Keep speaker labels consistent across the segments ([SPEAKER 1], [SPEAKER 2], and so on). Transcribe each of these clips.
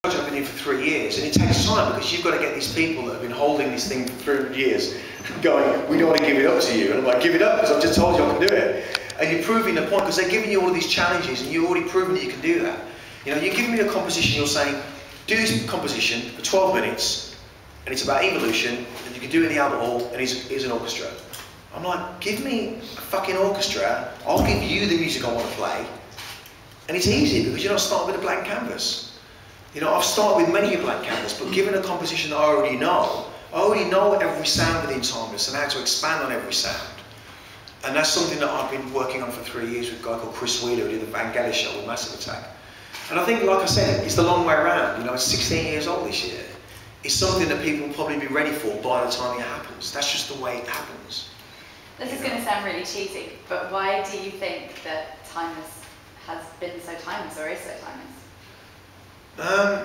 [SPEAKER 1] I've been in for 3 years, and it takes time because you've got to get these people that have been holding this thing for 300 years going, we don't want to give it up to you. And I'm like, give it up because I've just told you I can do it. And you're proving the point because they're giving you all of these challenges and you've already proven that you can do that. You know, you're giving me a composition, you're saying, do this composition for 12 minutes and it's about evolution and you can do it in the Albert Hall and here's an orchestra. I'm like, give me a fucking orchestra, I'll give you the music I want to play. And it's easy because you're not starting with a blank canvas. You know, I've started with many a blank canvas, but given a composition that I already know every sound within Timeless and how to expand on every sound. And that's something that I've been working on for 3 years with a guy called Chris Wheeler who did the Vangelis show with Massive Attack. And I think, like I said, it's the long way around. You know, it's 16 years old this year. It's something that people will probably be ready for by the time it happens. That's just the way it happens.
[SPEAKER 2] This is going to sound really cheesy, but why do you think that Timeless has been so timeless or is so timeless?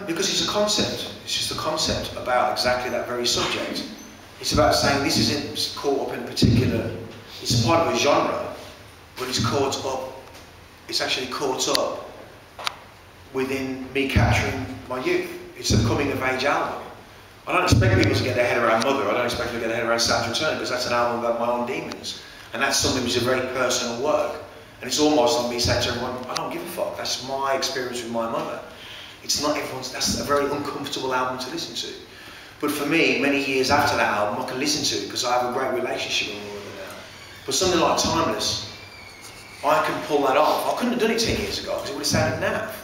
[SPEAKER 1] Because it's a concept. It's just a concept about exactly that very subject. It's about saying this isn't caught up in a particular, it's a part of a genre, but it's caught up, it's actually caught up within me capturing my youth. It's a coming of age album. I don't expect people to get their head around Mother, I don't expect them to get their head around Sam's Return, because that's an album about my own demons. And that's something which is a very personal work. And it's almost like me saying to everyone, I don't give a fuck, that's my experience with my mother. It's not everyone's, that's a very uncomfortable album to listen to. But for me, many years after that album, I can listen to it because I have a great relationship with my mother now. But something like Timeless, I can pull that off. I couldn't have done it 10 years ago because it would have sounded naff.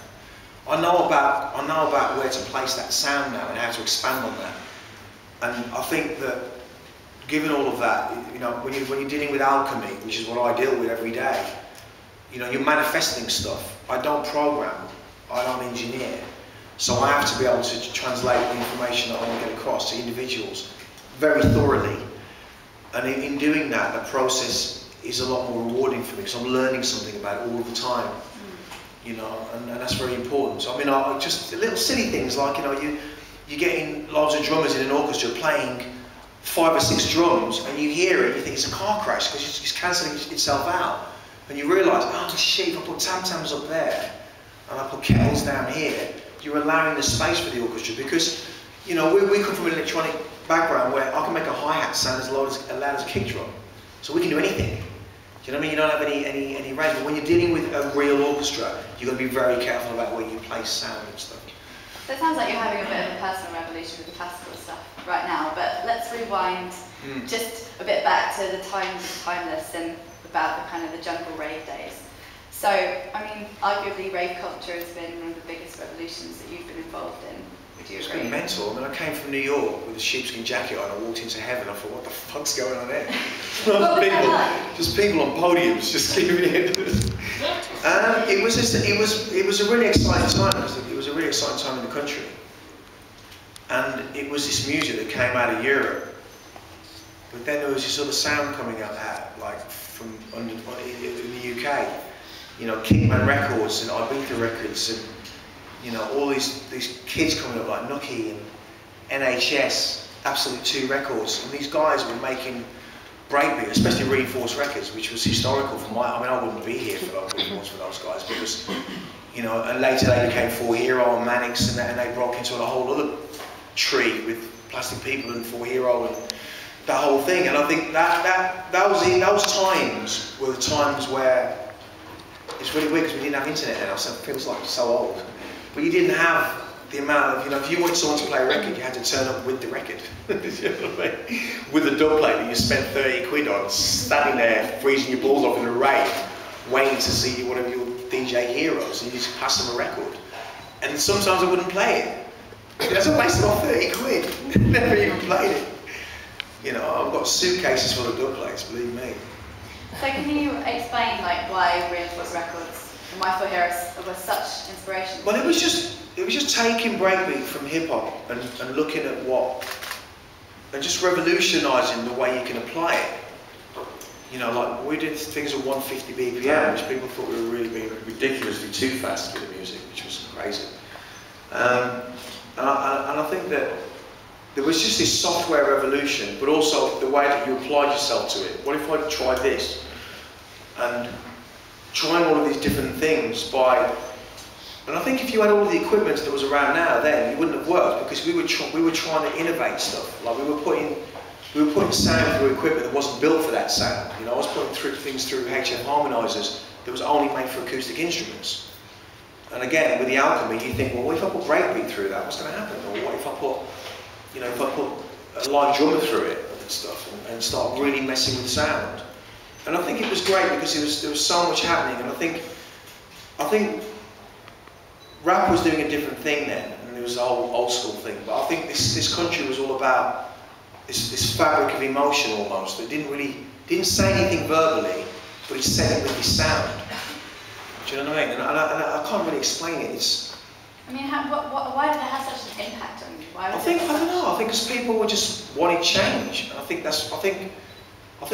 [SPEAKER 1] I know about where to place that sound now and how to expand on that. And I think that given all of that, you know, when you're dealing with alchemy, which is what I deal with every day, you know, you're manifesting stuff. I don't program. I don't engineer, so I have to be able to translate the information that I want to get across to individuals very thoroughly. And in doing that, the process is a lot more rewarding for me because I'm learning something about it all the time. You know, and that's very important. So I mean, just little silly things like, you know, you're getting loads of drummers in an orchestra playing 5 or 6 drums, and you hear it, you think it's a car crash because it's cancelling itself out, and you realise, oh shit, if I put tam-tams up there, and I put kettles down here, you're allowing the space for the orchestra because, you know, we come from an electronic background where I can make a hi-hat sound as loud as a kick drum. So we can do anything. Do you know what I mean? You don't have any range. But when you're dealing with a real orchestra, you've got to be very careful about where you place sound and stuff.
[SPEAKER 2] So it sounds like you're having a bit of a personal revolution with the classical stuff right now, but let's rewind just a bit back to the times of Timeless and about the kind of the jungle rave days. So, I mean, arguably rave culture has been one of the biggest revolutions that you've been involved in. Would you agree?
[SPEAKER 1] It's been mental. I mean, I came from New York with a sheepskin jacket on, I walked into heaven, I thought, what the fuck's going on there? Just people on podiums, just giving it. It was a really exciting time, because it was a really exciting time in the country. And it was this music that came out of Europe. But then there was this other sound coming out, like from in the UK. You know, Kingman Records and Ibiza Records, and you know, all these kids coming up like Nookie and NHS, Absolute 2 Records, and these guys were making breakbeat, especially Reinforced Records, which was historical for my. I mean, I wouldn't be here for those guys because, you know, and later they became 4 Hero and Mannix, and they broke into a whole other tree with Plastic People and 4 Hero and that whole thing. And I think those times were the times where. It's really weird because we didn't have internet now, so it feels like so old. But you didn't have the amount of, you know, if you wanted someone to play a record, you had to turn up with the record. You know what I mean? With the dub plate that you spent 30 quid on, standing there, freezing your balls off in a rave, waiting to see one of your DJ heroes, and you just pass them a record. And sometimes I wouldn't play it. That's a waste of 30 quid. Never even played it. You know, I've got suitcases full of dub plates, believe me.
[SPEAKER 2] So can you explain like why Reinforced Records and why 4 Heroes was such inspiration?
[SPEAKER 1] Well, it was just taking breakbeat from hip hop and looking at and just revolutionising the way you can apply it. You know, like we did things at 150 BPM, which people thought we were really being ridiculously too fast with the music, which was crazy. And I think that there was just this software revolution, but also the way that you applied yourself to it. What if I tried this? And trying all of these different things by And I think if you had all the equipment that was around now then, it wouldn't have worked, because we were trying to innovate stuff. Like we were putting sound through equipment that wasn't built for that sound. You know, I was putting things through HF harmonisers that was only made for acoustic instruments. And again, with the Alchemy, you think, well, what if I put breakbeat through that? What's going to happen? Or what if I put, you know, if I put a live drummer through it and stuff, and start really messing with sound? And I think it was great because there was so much happening. And I think rap was doing a different thing then, and there was the whole old school thing. But I think this country was all about this fabric of emotion almost that didn't say anything verbally, but it said it with his sound. Do you know what I mean? And I can't really explain it.
[SPEAKER 2] I mean, why did it have such an impact on you? I don't
[SPEAKER 1] know. I think because people were just wanting change. And I think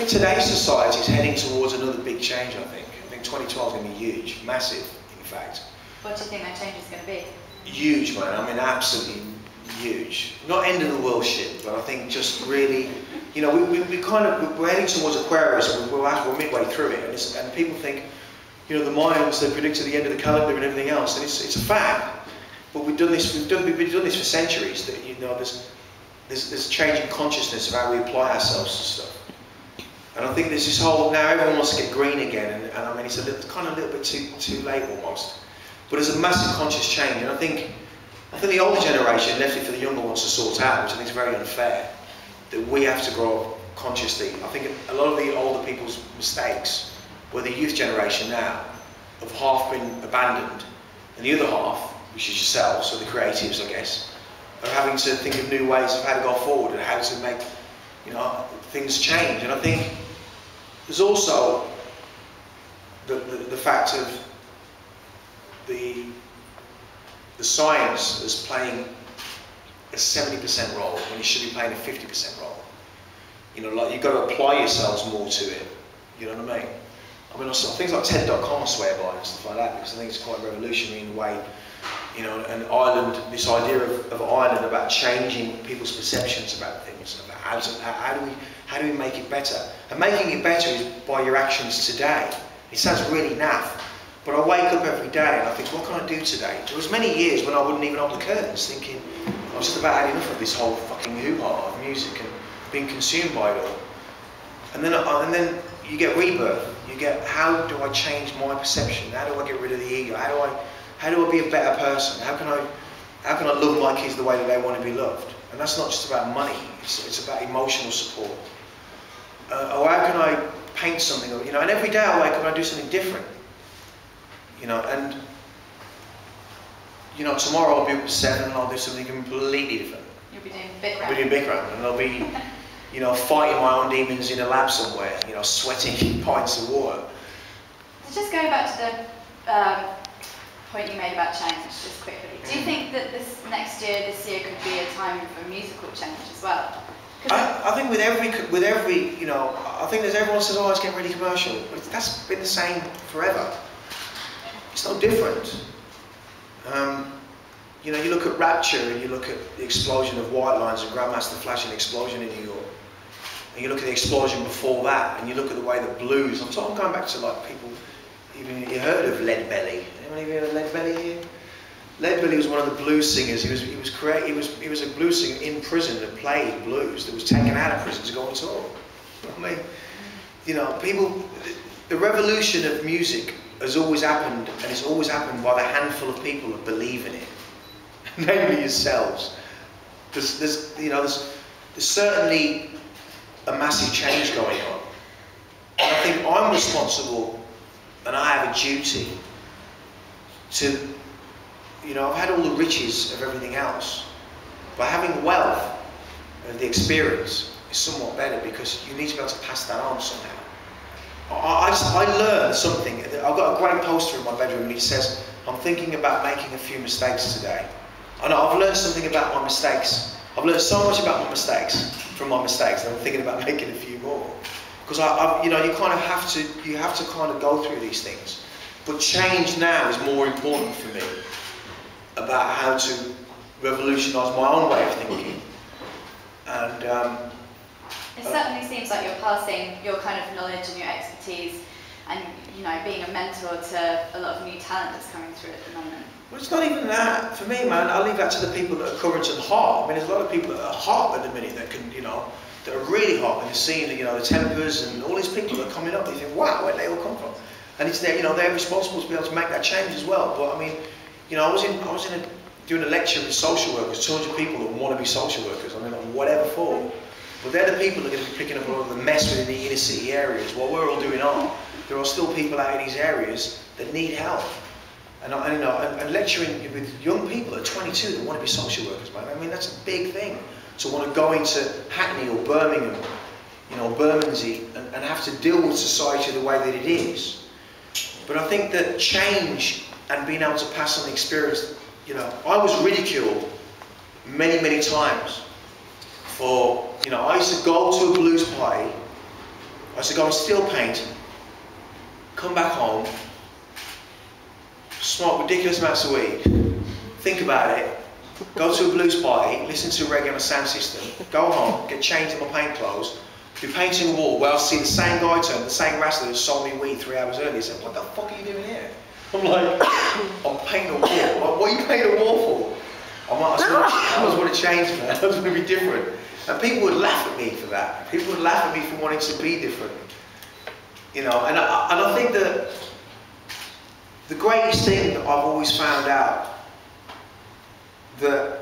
[SPEAKER 1] today's society is heading towards another big change. I think 2012 is going to be huge, massive, in fact.
[SPEAKER 2] What do you think that change is going to be?
[SPEAKER 1] Huge, man. I mean, absolutely huge. Not end of the world shit, but I think just really, you know, we're heading towards Aquarius. We're midway through it, and people think, you know, the Mayans, they predicted the end of the calendar and everything else, and it's a fact. But we've done this for centuries. That, you know, there's a change in consciousness of how we apply ourselves to stuff. And I think there's this whole, now everyone wants to get green again, and I mean, it's kind of a little bit too late almost. But there's a massive conscious change, and I think the older generation left it for the younger ones to sort out, which I think is very unfair. That we have to grow up consciously. I think a lot of the older people's mistakes, where the youth generation now have half been abandoned, and the other half, which is yourselves, so the creatives, I guess, are having to think of new ways of how to go forward and how to make, you know, things change. And I think there's also the fact of the science is playing a 70% role when it should be playing a 50% role. You know, like you've got to apply yourselves more to it. You know what I mean? I mean, also things like TED.com I swear by and stuff like that, because I think it's quite revolutionary in the way, you know, and Ireland, this idea of Ireland about changing people's perceptions about things, about how do we make it better? And making it better is by your actions today. It sounds really naff, but I wake up every day and I think, what can I do today? There was many years when I wouldn't even open the curtains, thinking I was just about had enough of this whole fucking hoo-ha of music and being consumed by it all. And then you get rebirth. You get, how do I change my perception? How do I get rid of the ego? How do I be a better person? How can I love my kids the way that they want to be loved? And that's not just about money. It's about emotional support. Or how can I paint something? You know, and every day I wake up and I do something different. You know, and you know, tomorrow I'll be up at 7 and I'll do something completely different.
[SPEAKER 2] You'll be doing Bikram.
[SPEAKER 1] I'll be doing Bikram, and I'll be, you know, fighting my own demons in a lab somewhere. You know, sweating pints of water.
[SPEAKER 2] So just going back to the point you made about change, just quickly. Do you think that this year could be a time for musical change as well?
[SPEAKER 1] I think with every, you know, I think there's everyone says, oh, it's getting really commercial. But that's been the same forever. It's no different. You know, you look at Rapture and you look at the explosion of White Lines and Grandmaster Flash and Explosion in New York. And you look at the explosion before that, and you look at the way the blues, I'm going back to like people, even you heard of Leadbelly. Anyone even heard of Leadbelly here? Leadbelly was one of the blues singers. He was a blues singer in prison that played blues, that was taken out of prison to go on tour. You know what I mean? You know, the revolution of music has always happened, and it's always happened by the handful of people that believe in it, namely yourselves. There's certainly a massive change going on, and I think I'm responsible, and I have a duty to, you know, I've had all the riches of everything else, but having wealth of the experience is somewhat better, because you need to be able to pass that on somehow. I learned something. I've got a great poster in my bedroom and it says, I'm thinking about making a few mistakes today. I know I've learned something about my mistakes. I've learned so much about my mistakes from my mistakes that I'm thinking about making a few more. Because you know, you have to kind of go through these things. But change now is more important for me, about how to revolutionise my own way of thinking. And
[SPEAKER 2] it certainly seems like you're passing your kind of knowledge and your expertise, and you know, being a mentor to a lot of new talent that's coming through at the moment.
[SPEAKER 1] Well, it's not even that. For me, man, I leave that to the people that are current and hot. I mean, there's a lot of people that are hot at the minute that can, you know, that are really hot in the scene, you know, the Tempers and all these people that are coming up. You think, wow, where'd they all come from? And it's their, you know, they're responsible to be able to make that change as well. But I mean, you know, I was doing a lecture with social workers, 200 people that want to be social workers. I mean, like, whatever for. But they're the people that are going to be picking up a lot of the mess within the inner city areas. While we're all doing art, there are still people out in these areas that need help. And you know, and lecturing with young people at 22 that want to be social workers, man. I mean, that's a big thing. To want to go into Hackney or Birmingham, you know, Bermondsey, and have to deal with society the way that it is. But I think that change and being able to pass on the experience, you know, I was ridiculed many, many times for, you know, I used to go to a blues party, I used to go and steal paint, come back home, smoke ridiculous amounts of weed, think about it, go to a blues party, listen to reggae on a sound system, go home, get changed in my paint clothes, be painting a wall where I'll see the same guy turn, the same wrestler that sold me weed 3 hours earlier, said, what the fuck are you doing here? I'm like, I'm painting a wall. Like, what are you painting a wall for? I'm like, I just want to change, man. I just want to be different. And people would laugh at me for that. People would laugh at me for wanting to be different. You know, and I think that the greatest thing that I've always found out, that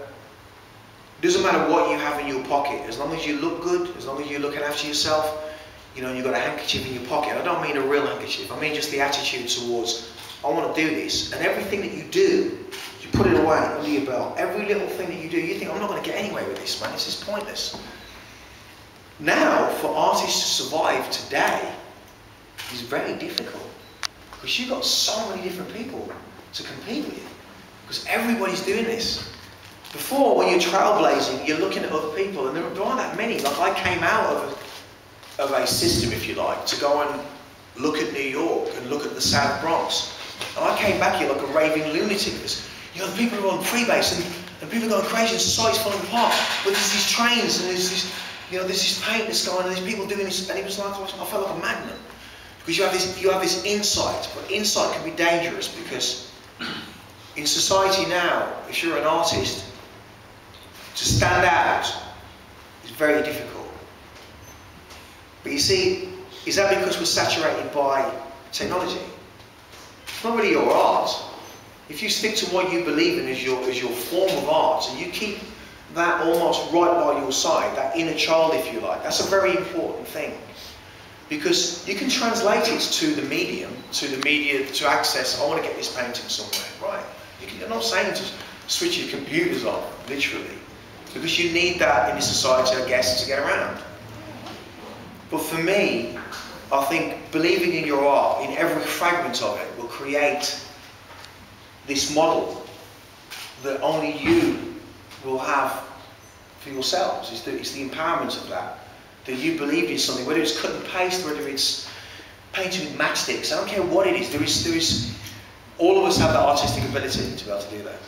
[SPEAKER 1] it doesn't matter what you have in your pocket, as long as you look good, as long as you're looking after yourself, you know, you've got a handkerchief in your pocket. I don't mean a real handkerchief, I mean just the attitude towards, I want to do this. And everything that you do, you put it away under your belt. Every little thing that you do, you think, I'm not going to get anywhere with this, man, this is pointless. Now, for artists to survive today is very difficult. Because you've got so many different people to compete with. Because everybody's doing this. Before, when you're trailblazing, you're looking at other people, and there aren't that many. Like, I came out of a system, if you like, to go and look at New York and look at the South Bronx. And I came back here like a raving lunatic. You know, the people are on freebase, and people are going crazy, and society's falling apart. But there's these trains, and there's this, you know, there's this paint that's going, and there's people doing this, and it was like, I felt like a madman. Because you have this insight, but insight can be dangerous, because in society now, if you're an artist, to stand out is very difficult. But you see, is that because we're saturated by technology? It's not really your art. If you stick to what you believe in as your form of art, and you keep that almost right by your side, that inner child, if you like, that's a very important thing. Because you can translate it to the medium, to the media, to access, I want to get this painting somewhere, right? You're not saying to switch your computers off, literally. Because you need that in this society, I guess, to get around. But for me, I think believing in your art, in every fragment of it, will create this model that only you will have for yourselves. It's the empowerment of that. That you believe in something, whether it's cut and paste, whether it's painting with matchsticks, I don't care what it is. There is all of us have that artistic ability to be able to do that.